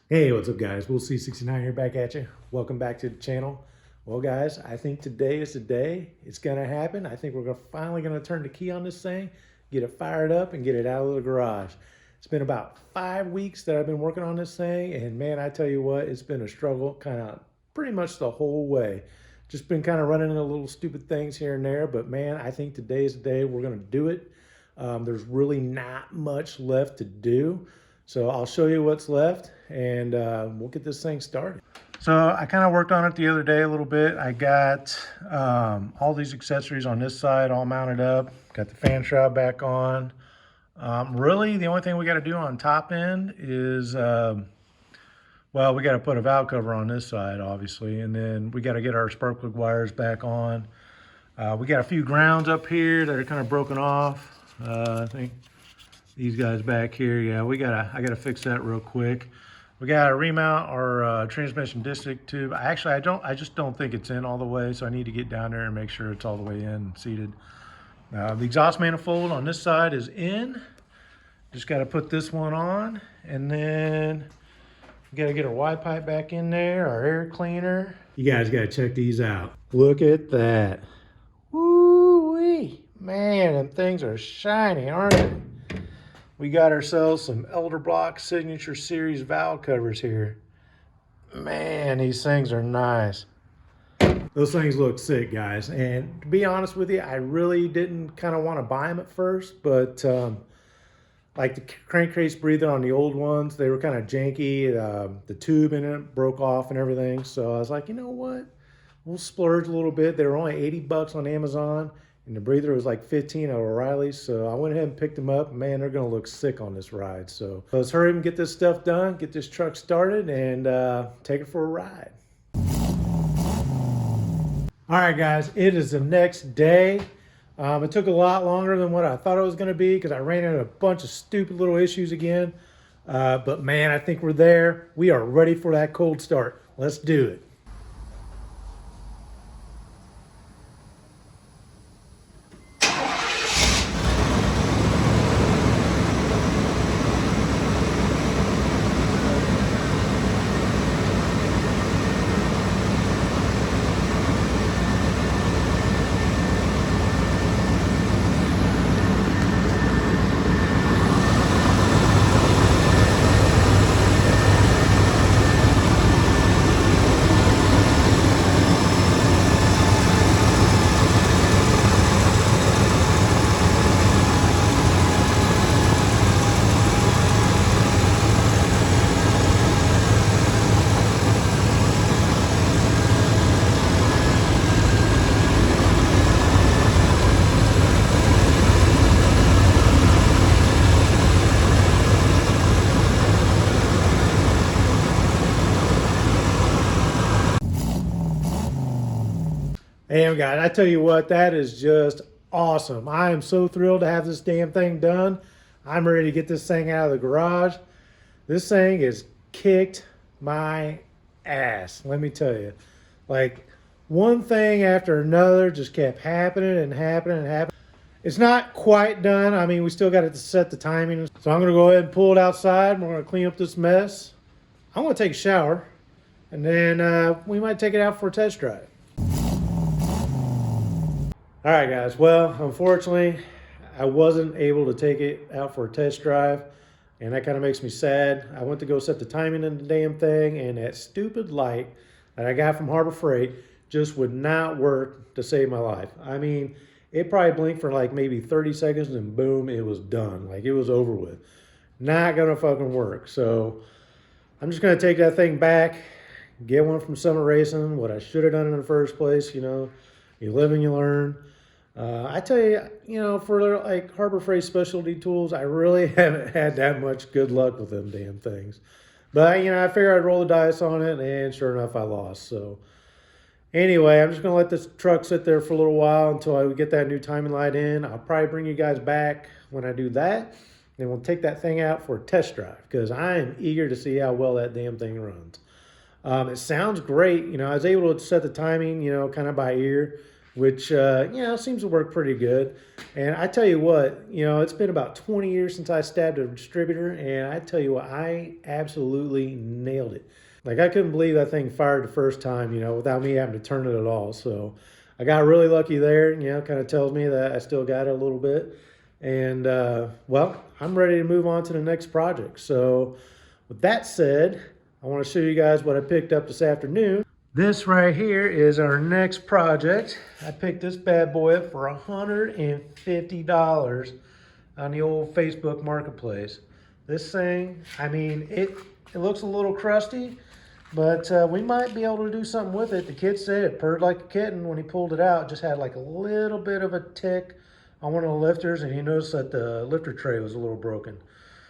Hey, what's up guys? We'll see 69 here back at you. Welcome back to the channel. Well guys, I think today is the day. It's gonna happen. I think we're finally gonna turn the key on this thing, get it fired up and get it out of the garage. It's been about 5 weeks that I've been working on this thing, and man, I tell you what, it's been a struggle kind of pretty much the whole way. Just been kind of running into little stupid things here and there, but man, I think today is the day we're gonna do it. There's really not much left to do. So I'll show you what's left and we'll get this thing started. So I kind of worked on it the other day a little bit. I got all these accessories on this side all mounted up. Got the fan shroud back on. Really, the only thing we got to do on top end is, well, we got to put a valve cover on this side, obviously, and then we got to get our spark plug wires back on. We got a few grounds up here that are kind of broken off. I think these guys back here, yeah, I gotta fix that real quick. We gotta remount our transmission dipstick tube. I just don't think it's in all the way, so I need to get down there and make sure it's all the way in and seated. The exhaust manifold on this side is in. Just gotta put this one on, and then we gotta get our Y pipe back in there, our air cleaner. You guys gotta check these out. Look at that. Woo-wee. Man, them things are shiny, aren't they? We got ourselves some Elder Block Signature Series valve covers here. Man, these things are nice. Those things look sick, guys. And to be honest with you, I really didn't kind of want to buy them at first, but like the crankcase breather on the old ones, they were kind of janky. The tube in it broke off and everything. So I was like, you know what? We'll splurge a little bit. They were only 80 bucks on Amazon. And the breather was like 15 at O'Reilly's, so I went ahead and picked them up. Man, they're gonna look sick on this ride. So let's hurry up and get this stuff done, get this truck started, and take it for a ride. All right, guys, it is the next day. It took a lot longer than what I thought it was gonna be because I ran into a bunch of stupid little issues again. But man, I think we're there. We are ready for that cold start. Let's do it. Damn, guys, I tell you what, that is just awesome. I am so thrilled to have this damn thing done. I'm ready to get this thing out of the garage. This thing has kicked my ass, let me tell you. Like, one thing after another just kept happening and happening and happening. It's not quite done. I mean, we still got to set the timing. So I'm going to go ahead and pull it outside. And we're going to clean up this mess. I'm going to take a shower. And then we might take it out for a test drive. All right, guys. Well, unfortunately, I wasn't able to take it out for a test drive, and that kind of makes me sad. I went to go set the timing in the damn thing, and that stupid light that I got from Harbor Freight just would not work to save my life. I mean, it probably blinked for like maybe 30 seconds, and boom, it was done. Like, it was over with. Not gonna fucking work. So I'm just gonna take that thing back, get one from Summit Racing, what I should have done in the first place. You know, you live and you learn. I tell you, you know, for like Harbor Freight specialty tools, I really haven't had that much good luck with them damn things. But, you know, I figured I'd roll the dice on it, and sure enough, I lost. So anyway, I'm just going to let this truck sit there for a little while until I get that new timing light in. I'll probably bring you guys back when I do that. Then we'll take that thing out for a test drive because I am eager to see how well that damn thing runs. It sounds great. You know, I was able to set the timing, you know, kind of by ear. which, seems to work pretty good. And I tell you what, it's been about 20 years since I stabbed a distributor, and I tell you what, I absolutely nailed it. Like, I couldn't believe that thing fired the first time, without me having to turn it at all. So I got really lucky there, kind of tells me that I still got it a little bit. And, well, I'm ready to move on to the next project. So with that said, I want to show you guys what I picked up this afternoon. This right here is our next project. I picked this bad boy up for $150 on the old Facebook Marketplace. This thing, I mean, it looks a little crusty, but we might be able to do something with it. The kid said it purred like a kitten when he pulled it out. Just had like a little bit of a tick on one of the lifters, and he noticed that the lifter tray was a little broken.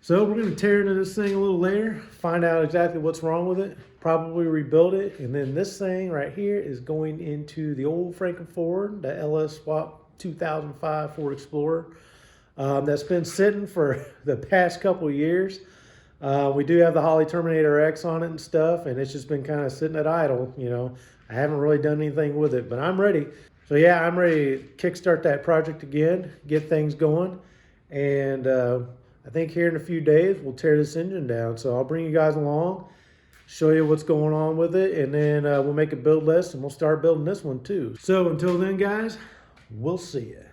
So we're going to tear into this thing a little later, find out exactly what's wrong with it, probably rebuild it, and then this thing right here is going into the old Franken Ford, the LS Swap 2005 Ford Explorer, that's been sitting for the past couple of years. We do have the Holley Terminator X on it and stuff, and it's just been kind of sitting at idle. I haven't really done anything with it, but I'm ready. So yeah, I'm ready to kickstart that project again, get things going, and I think here in a few days, we'll tear this engine down. So I'll bring you guys along, show you what's going on with it, and then we'll make a build list, and we'll start building this one too. So until then, guys, we'll see you.